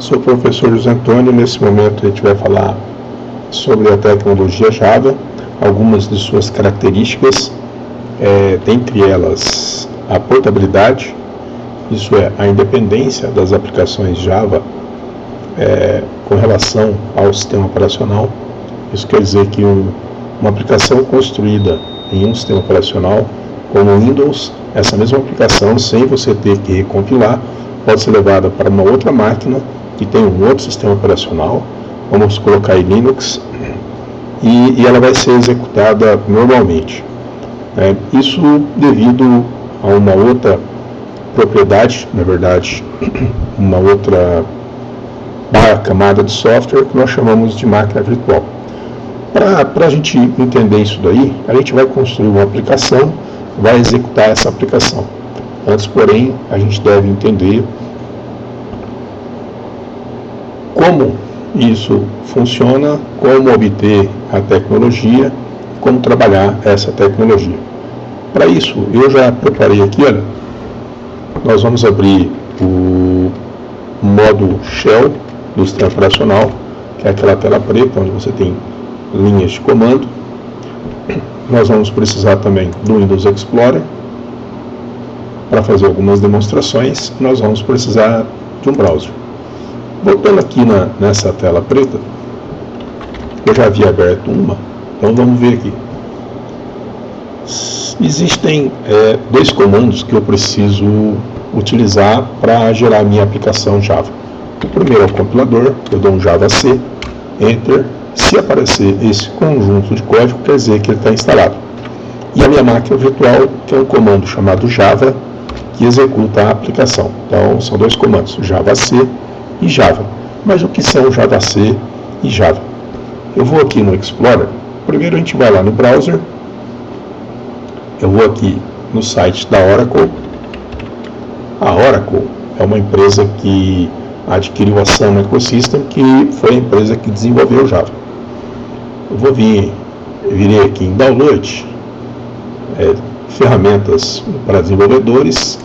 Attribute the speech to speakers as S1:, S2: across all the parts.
S1: Sou o professor José Antônio. Nesse momento a gente vai falar sobre a tecnologia Java, algumas de suas características, dentre elas a portabilidade, isso é, a independência das aplicações Java com relação ao sistema operacional. Isso quer dizer que uma aplicação construída em um sistema operacional como o Windows, essa mesma aplicação, sem você ter que recompilar, pode ser levada para uma outra máquina que tem um outro sistema operacional, vamos colocar em Linux, e ela vai ser executada normalmente. Isso devido a uma outra propriedade, na verdade, uma outra camada de software que nós chamamos de máquina virtual. Para a gente entender isso daí, a gente vai construir uma aplicação, vai executar essa aplicação. Antes, porém, a gente deve entender como isso funciona, como obter a tecnologia, como trabalhar essa tecnologia. Para isso, eu já preparei aqui, olha, nós vamos abrir o modo Shell do sistema operacional, que é aquela tela preta onde você tem linhas de comando. Nós vamos precisar também do Windows Explorer para fazer algumas demonstrações. Nós vamos precisar de um browser. Voltando aqui nessa tela preta, eu já havia aberto uma, então vamos ver aqui. Existem dois comandos que eu preciso utilizar para gerar a minha aplicação Java. O primeiro é o compilador, eu dou um Java C, Enter. Se aparecer esse conjunto de código, quer dizer que ele está instalado. E a minha máquina virtual, que é um comando chamado Java, que executa a aplicação. Então, são dois comandos, Java C e Java. Mas o que são Java C e Java? Eu vou aqui no Explorer. Primeiro a gente vai lá no browser. Eu vou aqui no site da Oracle. A Oracle é uma empresa que adquiriu a Sun Microsystems, que foi a empresa que desenvolveu o Java. Eu virei aqui em Download, ferramentas para desenvolvedores,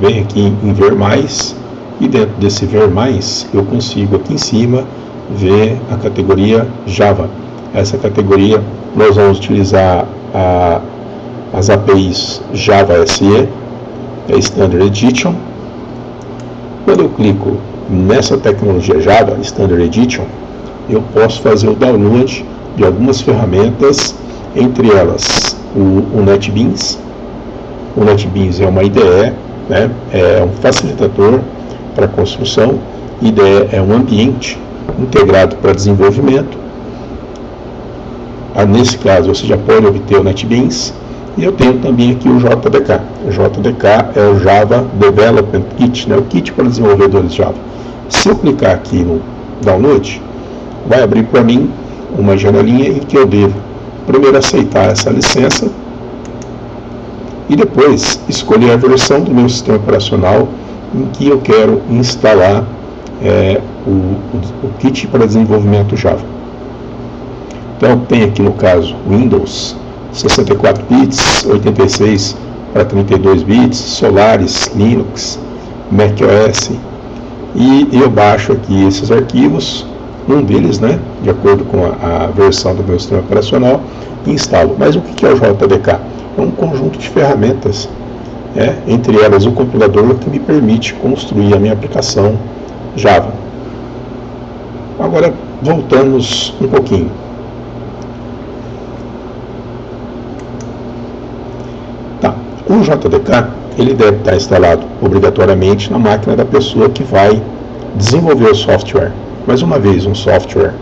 S1: venho aqui em Ver Mais, e dentro desse Ver Mais, eu consigo aqui em cima ver a categoria Java. Essa categoria nós vamos utilizar as APIs Java SE, Standard Edition. Quando eu clico nessa tecnologia Java, Standard Edition, eu posso fazer o download de algumas ferramentas, entre elas o NetBeans. O NetBeans é uma IDE, é um facilitador para construção. IDE é um ambiente integrado para desenvolvimento. Nesse caso, você já pode obter o NetBeans. E eu tenho também aqui o JDK. O JDK é o Java Development Kit, o kit para desenvolvedores Java. Se eu clicar aqui no Download, vai abrir para mim uma janelinha em que eu devo primeiro aceitar essa licença e depois escolher a versão do meu sistema operacional em que eu quero instalar o kit para desenvolvimento Java. Então tem aqui no caso Windows 64 bits, 86 para 32 bits, Solaris, Linux, macOS, e eu baixo aqui esses arquivos, um deles, de acordo com a versão do meu sistema operacional, e instalo. Mas o que é o JDK? É um conjunto de ferramentas, entre elas o compilador que me permite construir a minha aplicação Java. Agora, voltamos um pouquinho. O JDK ele deve estar instalado obrigatoriamente na máquina da pessoa que vai desenvolver o software. Mas uma vez um software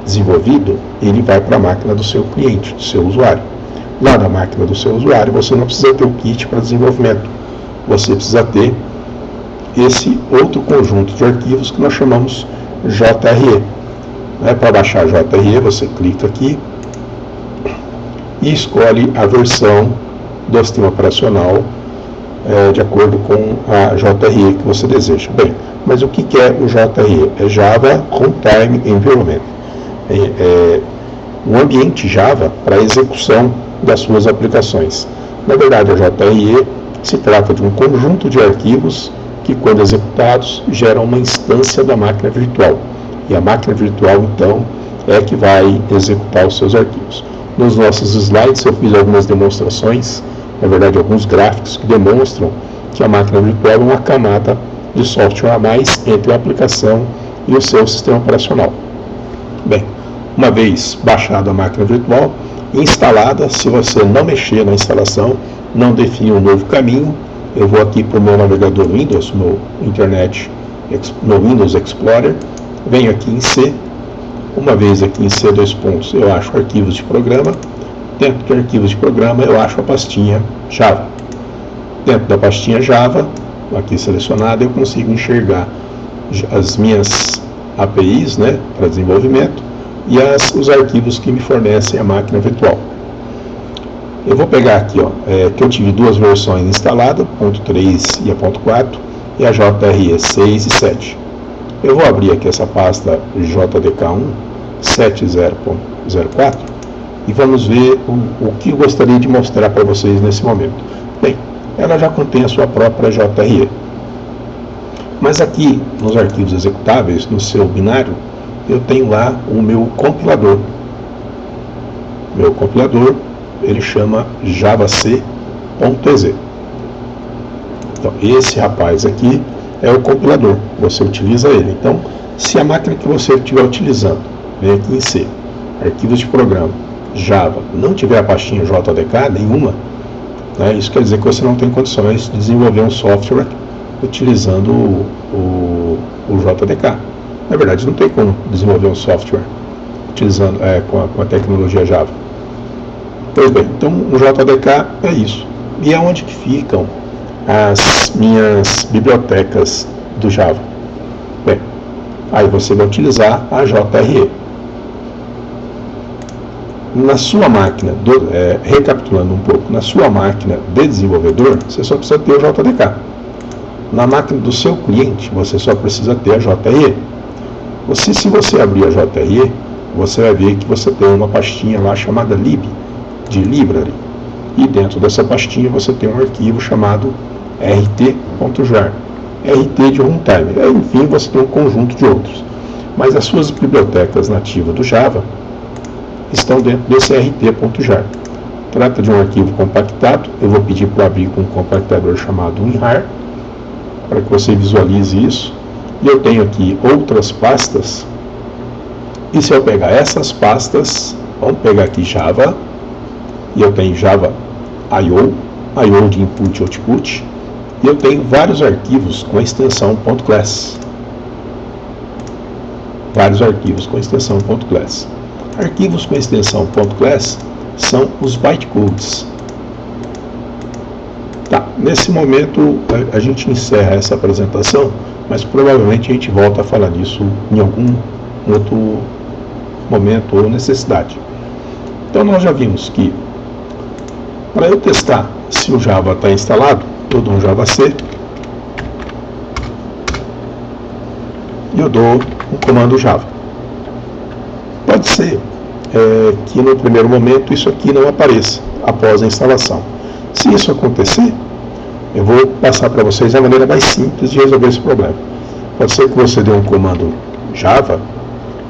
S1: desenvolvido, ele vai para a máquina do seu cliente, do seu usuário. Lá na máquina do seu usuário, você não precisa ter o kit para desenvolvimento. Você precisa ter esse outro conjunto de arquivos que nós chamamos JRE. Para baixar JRE, você clica aqui e escolhe a versão do sistema operacional de acordo com a JRE que você deseja. Bem, mas o que é o JRE? É Java Runtime Environment. Um ambiente Java para execução das suas aplicações. Na verdade, a JRE se trata de um conjunto de arquivos que, quando executados, geram uma instância da máquina virtual. E a máquina virtual, então, é que vai executar os seus arquivos. Nos nossos slides eu fiz algumas demonstrações, na verdade alguns gráficos que demonstram que a máquina virtual é uma camada de software a mais entre a aplicação e o seu sistema operacional. Bem, uma vez baixada a máquina virtual, instalada, se você não mexer na instalação, não definir um novo caminho, eu vou aqui para o meu navegador Windows, no Windows Explorer, venho aqui em C. Uma vez aqui em C, eu acho arquivos de programa. Dentro de arquivos de programa eu acho a pastinha Java. Dentro da pastinha Java, aqui selecionada, eu consigo enxergar as minhas APIs, né, para desenvolvimento e os arquivos que me fornecem a máquina virtual. Eu vou pegar aqui, que eu tive duas versões instaladas, .3 e a .4, e a JRE 6 e 7. Eu vou abrir aqui essa pasta JDK1 70.04 e vamos ver o que eu gostaria de mostrar para vocês nesse momento. Bem, ela já contém a sua própria JRE. Mas aqui, nos arquivos executáveis, no seu binário, eu tenho lá o meu compilador. Meu compilador, ele chama javac.exe. Então, esse rapaz aqui é o compilador, você utiliza ele. Então, se a máquina que você estiver utilizando, vem aqui em C, arquivos de programa, Java, não tiver a pastinha JDK nenhuma, né, isso quer dizer que você não tem condições de desenvolver um software utilizando o JDK. Na verdade, não tem como desenvolver um software utilizando com a tecnologia Java. Pois bem, então o JDK é isso. E é onde que ficam as minhas bibliotecas do Java. Bem, aí você vai utilizar a JRE. Na sua máquina, recapitulando um pouco, na sua máquina de desenvolvedor, você só precisa ter o JDK. Na máquina do seu cliente, você só precisa ter a JRE. Se você abrir a JRE, você vai ver que você tem uma pastinha lá chamada lib, de library. E dentro dessa pastinha você tem um arquivo chamado rt.jar, rt de runtime. Enfim, você tem um conjunto de outros. Mas as suas bibliotecas nativas do Java estão dentro desse rt.jar. Trata de um arquivo compactado. Eu vou pedir para abrir com um compactador chamado WinRAR, para que você visualize isso. E eu tenho aqui outras pastas. E se eu pegar essas pastas, vamos pegar aqui Java, e eu tenho Java I/O de input e output, e eu tenho vários arquivos com a extensão .class. Vários arquivos com a extensão .class. Arquivos com a extensão .class são os bytecodes. Tá, nesse momento a gente encerra essa apresentação, mas provavelmente a gente volta a falar disso em algum outro momento ou necessidade. Então nós já vimos que para eu testar se o Java está instalado, eu dou um javac e eu dou um comando Java. Pode ser que no primeiro momento isso aqui não apareça após a instalação. Se isso acontecer, eu vou passar para vocês a maneira mais simples de resolver esse problema. Pode ser que você dê um comando Java,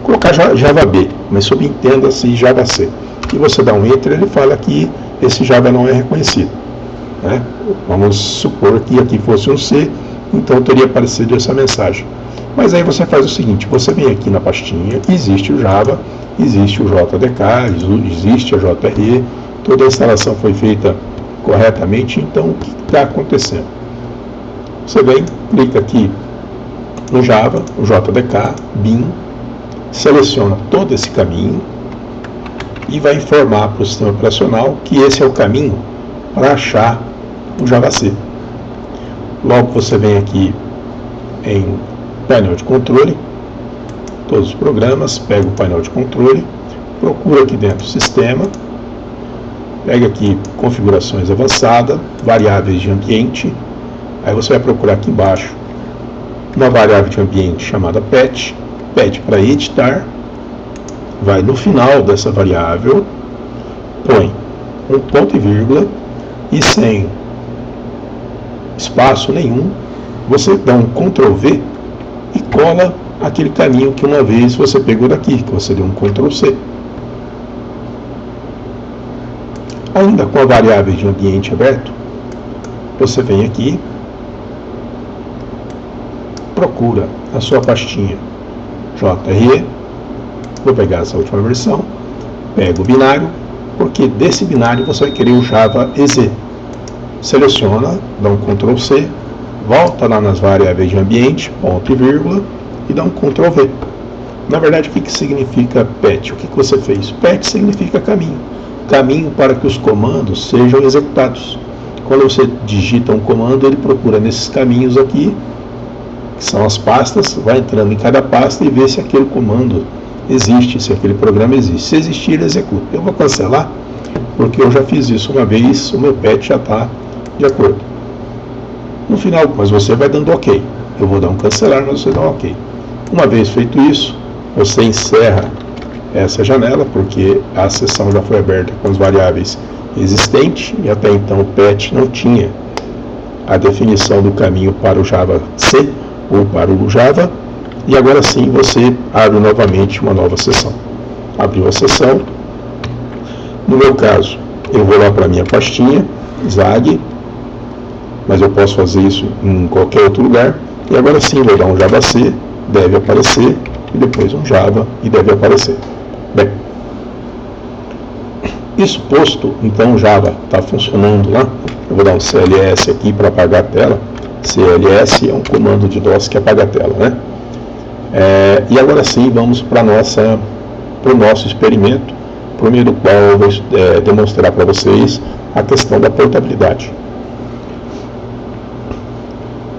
S1: colocar Java B, mas subentenda-se Java C. E você dá um Enter, ele fala que esse Java não é reconhecido. Né? Vamos supor que aqui fosse um C, então teria aparecido essa mensagem. Mas aí você faz o seguinte, você vem aqui na pastinha, existe o Java, existe o JDK, existe a JRE, toda a instalação foi feita corretamente, então o que está acontecendo? Você vem, clica aqui no Java, o JDK, bin, seleciona todo esse caminho e vai informar para o sistema operacional que esse é o caminho para achar o javac. Logo você vem aqui em painel de controle, todos os programas, pega o painel de controle, procura aqui dentro sistema, pega aqui configurações avançadas, variáveis de ambiente, aí você vai procurar aqui embaixo uma variável de ambiente chamada pet, pede para editar, vai no final dessa variável, põe um ponto e vírgula e sem espaço nenhum, você dá um Ctrl V e cola aquele caminho que uma vez você pegou daqui, que você deu um Ctrl C. Ainda com a variável de ambiente aberto, você vem aqui, procura a sua pastinha JRE, vou pegar essa última versão, pego o binário, porque desse binário você vai querer o Java EZ. Seleciona, dá um Ctrl C, volta lá nas variáveis de ambiente, ponto e vírgula, e dá um Ctrl V. Na verdade, o que significa PET? O que você fez? PET significa caminho. Caminho para que os comandos sejam executados. Quando você digita um comando, ele procura nesses caminhos aqui, que são as pastas, vai entrando em cada pasta e vê se aquele comando existe, se aquele programa existe. Se existir, ele executa. Eu vou cancelar, porque eu já fiz isso uma vez, o meu PET já está de acordo. No final, mas você vai dando OK. Eu vou dar um cancelar, mas você dá um OK. Uma vez feito isso, você encerra essa janela, porque a sessão já foi aberta com as variáveis existentes, e até então o PET não tinha a definição do caminho para o Java C ou para o Java, e agora sim você abre novamente uma nova sessão. Abriu a sessão. No meu caso, eu vou lá para a minha pastinha, ZAG, mas eu posso fazer isso em qualquer outro lugar, e agora sim vou dar um Java C, deve aparecer, e depois um Java, e deve aparecer. Bem, isso posto, então o Java está funcionando lá. Eu vou dar um CLS aqui para apagar a tela. CLS é um comando de DOS que apaga a tela, né? E agora sim vamos para o nosso experimento, por meio do qual eu vou demonstrar para vocês a questão da portabilidade.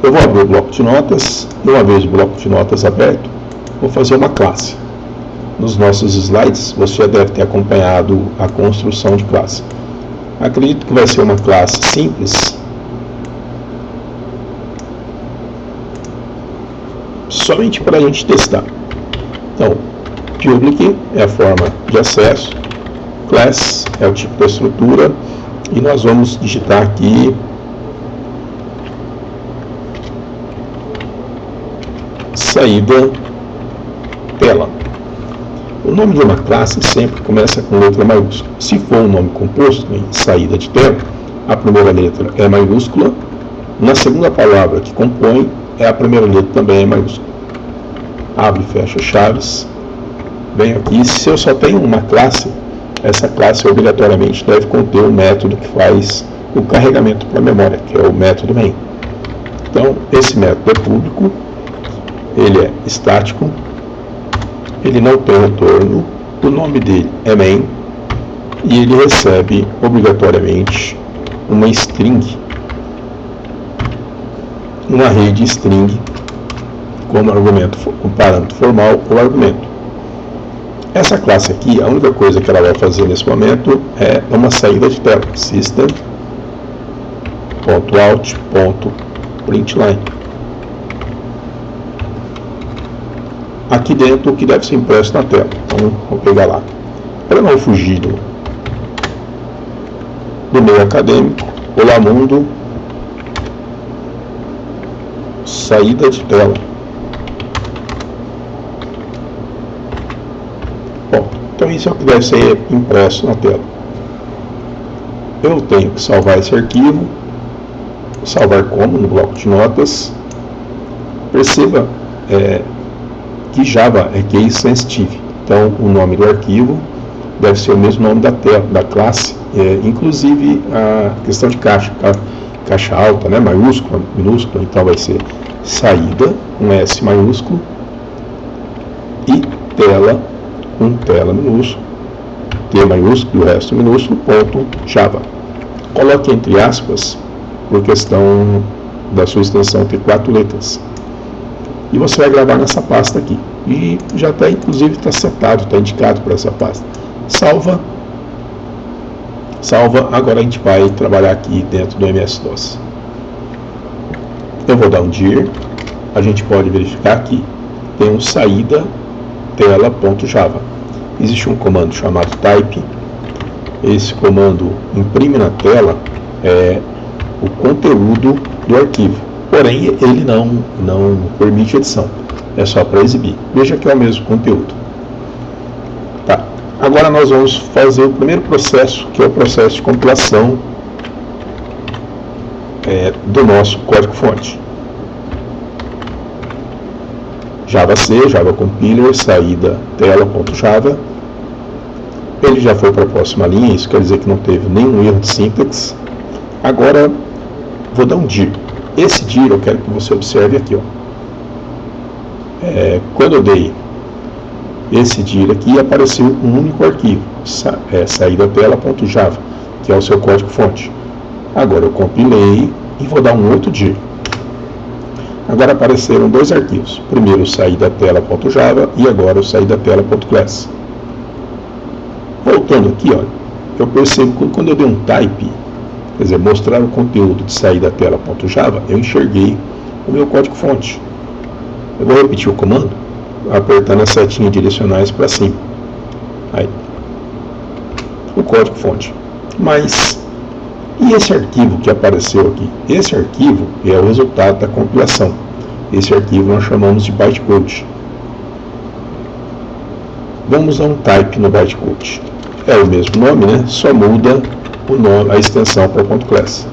S1: Eu vou abrir o bloco de notas. Uma vez o bloco de notas aberto, vou fazer uma classe. Nos nossos slides, você já deve ter acompanhado a construção de classe. Acredito que vai ser uma classe simples, somente para a gente testar. Então, public é a forma de acesso, class é o tipo da estrutura, e nós vamos digitar aqui saída tela. O nome de uma classe sempre começa com letra maiúscula. Se for um nome composto em saída de tela, a primeira letra é maiúscula, na segunda palavra que compõe, a primeira letra também é maiúscula. Abre e fecha chaves. Venho aqui, se eu só tenho uma classe, essa classe obrigatoriamente deve conter o método que faz o carregamento para a memória, que é o método main. Então, esse método é público, ele é estático, ele não tem retorno, o nome dele é main, e ele recebe obrigatoriamente uma string, um array de string como argumento, com parâmetro formal ou argumento. Essa classe aqui, a única coisa que ela vai fazer nesse momento é uma saída de tela, system.out.println. Aqui dentro o que deve ser impresso na tela. Então, vou pegar lá. Para não fugir do meio acadêmico, olá mundo, saída de tela. Bom, então isso é o que deve ser impresso na tela. Eu tenho que salvar esse arquivo, salvar como no bloco de notas. Perceba que Java é case sensitive, então o nome do arquivo deve ser o mesmo nome da tela, da classe, inclusive a questão de caixa alta, né, maiúscula, minúscula, então vai ser saída, um S maiúsculo, e tela, tela minúsculo, T maiúsculo e o resto minúsculo, ponto Java. Coloque entre aspas, por questão da sua extensão ter 4 letras. E você vai gravar nessa pasta aqui. E já está, inclusive, está setado, está indicado para essa pasta. Salva. Agora a gente vai trabalhar aqui dentro do MS-DOS. Eu vou dar um dir. A gente pode verificar aqui. Tem um saída tela.java. Existe um comando chamado type. Esse comando imprime na tela o conteúdo do arquivo. porém ele não permite edição, é só para exibir. Veja que é o mesmo conteúdo. Tá. Agora nós vamos fazer o primeiro processo, que é o processo de compilação do nosso código-fonte. JavaC, Java Compiler, saída tela.java. Ele já foi para a próxima linha, isso quer dizer que não teve nenhum erro de sintaxe. Agora vou dar um dir. Esse dir eu quero que você observe aqui, ó. Quando eu dei esse dir aqui, apareceu um único arquivo, saída tela.java, que é o seu código-fonte. Agora eu compilei e vou dar um outro dir. Agora apareceram dois arquivos. Primeiro o saída tela.java e agora o saída tela.class. Voltando aqui, olha, eu percebo que quando eu dei um type, quer dizer, mostrar o conteúdo de saída tela.java, eu enxerguei o meu código-fonte. Eu vou repetir o comando, apertando as setinhas direcionais para cima. Aí, o código-fonte. Mas, e esse arquivo que apareceu aqui? Esse arquivo é o resultado da compilação. Esse arquivo nós chamamos de bytecode. Vamos dar um type no bytecode. É o mesmo nome, né? Só muda o nome, a extensão para .class.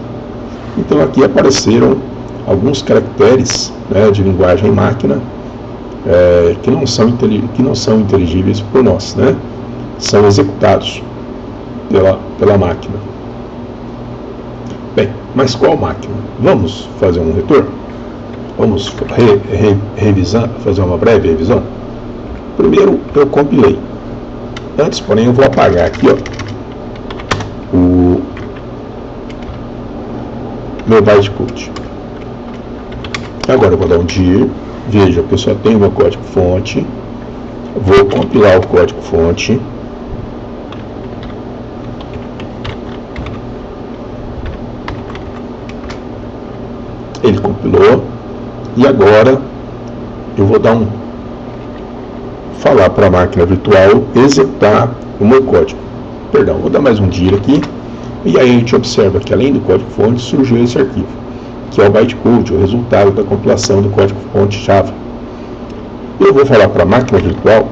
S1: Então aqui apareceram alguns caracteres, né, de linguagem máquina que não são inteligíveis por nós, né? São executados pela máquina. Bem, mas qual máquina? Vamos fazer um retorno? Vamos revisar, fazer uma breve revisão? Primeiro eu compilei. Antes, porém, eu vou apagar aqui, ó, o meu bytecode. Agora eu vou dar um dir. Veja que eu só tenho meu código-fonte. Vou compilar o código-fonte. Ele compilou. E agora eu vou dar falar para a máquina virtual executar o meu código. Perdão, vou dar mais um dir aqui. E aí a gente observa que além do código-fonte surgiu esse arquivo, que é o bytecode, o resultado da compilação do código-fonte Java. Eu vou falar para a máquina virtual,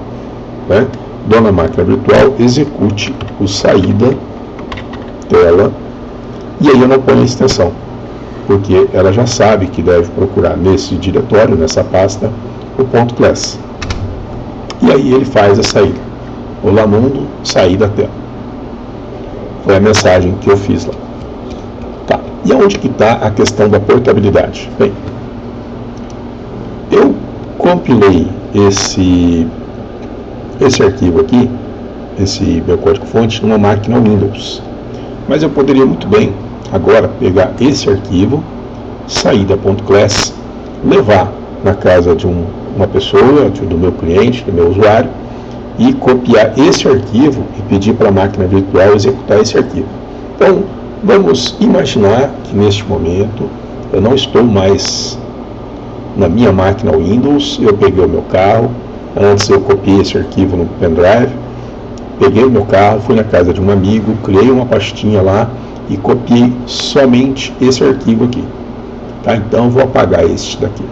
S1: né? Dona máquina virtual, execute o saída tela, e aí eu não ponho a extensão, porque ela já sabe que deve procurar nesse diretório, nessa pasta, o .class. E aí ele faz a saída. Olá mundo, saída tela. Foi a mensagem que eu fiz lá. Tá. E aonde que está a questão da portabilidade? Bem, eu compilei esse arquivo aqui, esse meu código-fonte, numa máquina Windows. Mas eu poderia muito bem agora pegar esse arquivo, saída.class, levar na casa de uma pessoa, do meu cliente, do meu usuário, e copiar esse arquivo e pedir para a máquina virtual executar esse arquivo. Então, vamos imaginar que neste momento eu não estou mais na minha máquina Windows, eu peguei o meu carro, antes eu copiei esse arquivo no pendrive, peguei o meu carro, fui na casa de um amigo, criei uma pastinha lá e copiei somente esse arquivo aqui. Tá? Então, vou apagar este daqui.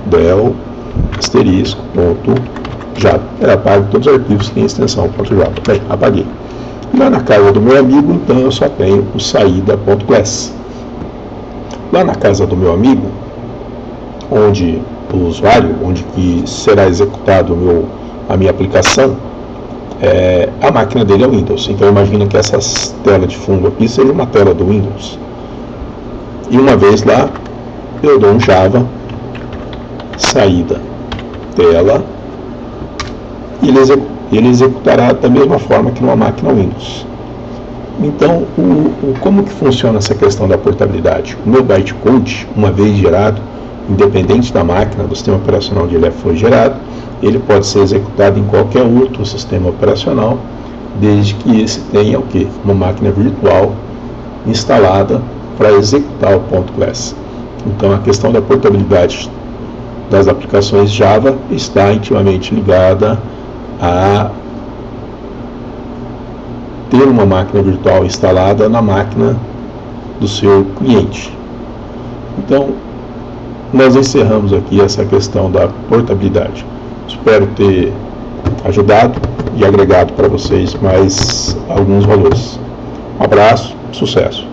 S1: Del asterisco ponto Java. Apago todos os arquivos que têm extensão .java. Bem, apaguei. Lá na casa do meu amigo, então eu só tenho o saída.class. Lá na casa do meu amigo, onde o usuário, onde que será executado a minha aplicação, a máquina dele é o Windows. Então imagina que essa tela de fundo aqui seja uma tela do Windows. E uma vez lá, eu dou um Java saída tela e ele executará da mesma forma que numa máquina Windows. Então, como que funciona essa questão da portabilidade? O meu bytecode, uma vez gerado, independente da máquina, do sistema operacional onde ele foi gerado, ele pode ser executado em qualquer outro sistema operacional, desde que esse tenha o quê? Uma máquina virtual instalada para executar o .class. Então, a questão da portabilidade das aplicações Java está intimamente ligada a ter uma máquina virtual instalada na máquina do seu cliente. Então, nós encerramos aqui essa questão da portabilidade. Espero ter ajudado e agregado para vocês mais alguns valores. Um abraço, sucesso!